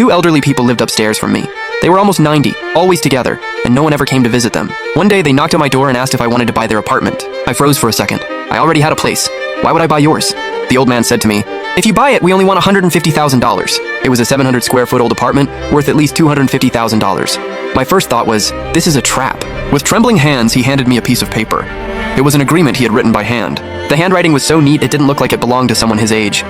Two elderly people lived upstairs from me. They were almost 90, always together, and no one ever came to visit them. One day, they knocked on my door and asked if I wanted to buy their apartment. I froze for a second. I already had a place. Why would I buy yours? The old man said to me, "If you buy it, we only want $150,000. It was a 700 square foot old apartment worth at least $250,000. My first thought was, this is a trap. With trembling hands, he handed me a piece of paper. It was an agreement he had written by hand. The handwriting was so neat it didn't look like it belonged to someone his age.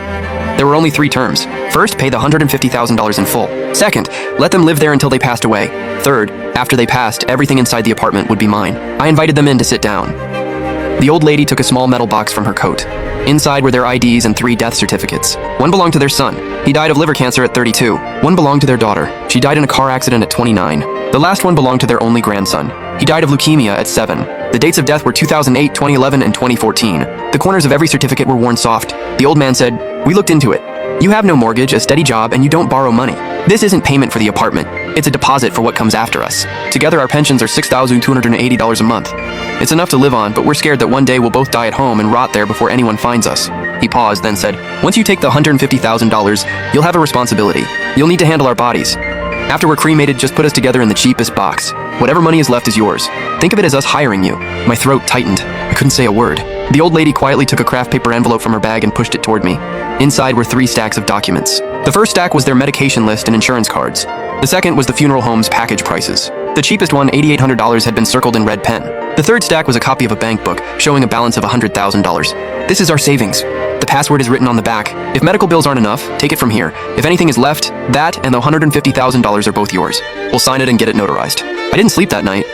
There were only 3 terms. First, pay the $150,000 in full. Second, let them live there until they passed away. Third, after they passed, everything inside the apartment would be mine. I invited them in to sit down. The old lady took a small metal box from her coat. Inside were their IDs and 3 death certificates. One belonged to their son. He died of liver cancer at 32. One belonged to their daughter. She died in a car accident at 29. The last one belonged to their only grandson. He died of leukemia at 7. The dates of death were 2008, 2011, and 2014. The corners of every certificate were worn soft. The old man said, "We looked into it. You have no mortgage, a steady job, and you don't borrow money. This isn't payment for the apartment. It's a deposit for what comes after us. Together, our pensions are $6,280 a month. It's enough to live on, but we're scared that one day we'll both die at home and rot there before anyone finds us." He paused, then said, "Once you take the $150,000, you'll have a responsibility. You'll need to handle our bodies. After we're cremated, just put us together in the cheapest box. Whatever money is left is yours. Think of it as us hiring you." My throat tightened. I couldn't say a word. The old lady quietly took a craft paper envelope from her bag and pushed it toward me. Inside were 3 stacks of documents. The first stack was their medication list and insurance cards. The second was the funeral home's package prices. The cheapest one, $8,800, had been circled in red pen. The third stack was a copy of a bank book showing a balance of $100,000. "This is our savings. The password is written on the back. If medical bills aren't enough, take it from here. If anything is left, that and the $150,000 are both yours. We'll sign it and get it notarized." I didn't sleep that night.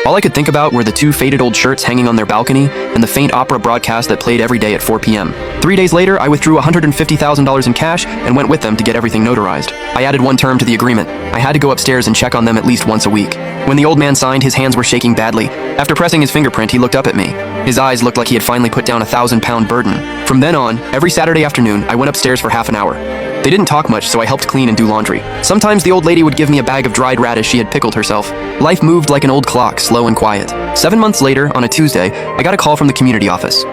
All I could think about were the 2 faded old shirts hanging on their balcony and the faint opera broadcast that played every day at 4 p.m. 3 days later, I withdrew $150,000 in cash and went with them to get everything notarized. I added 1 term to the agreement. I had to go upstairs and check on them at least once a week. When the old man signed, his hands were shaking badly. After pressing his fingerprint, he looked up at me. His eyes looked like he had finally put down a 1,000-pound burden. From then on, every Saturday afternoon, I went upstairs for half an hour. They didn't talk much, so I helped clean and do laundry. Sometimes the old lady would give me a bag of dried radish she had pickled herself. Life moved like an old clock, slow and quiet. 7 months later, on a Tuesday, I got a call from the community office.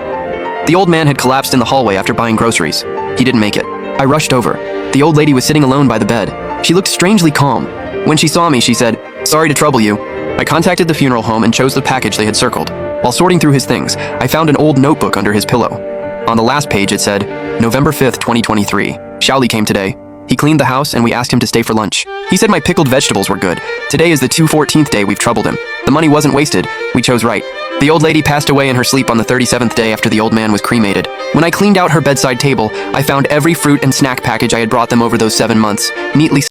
The old man had collapsed in the hallway after buying groceries. He didn't make it. I rushed over. The old lady was sitting alone by the bed. She looked strangely calm. When she saw me, she said, "Sorry to trouble you." I contacted the funeral home and chose the package they had circled. While sorting through his things, I found an old notebook under his pillow. On the last page, it said, "November 5th, 2023. Shaoli came today. He cleaned the house and we asked him to stay for lunch. He said my pickled vegetables were good. Today is the 214th day we've troubled him. The money wasn't wasted. We chose right." The old lady passed away in her sleep on the 37th day after the old man was cremated. When I cleaned out her bedside table, I found every fruit and snack package I had brought them over those 7 months, neatly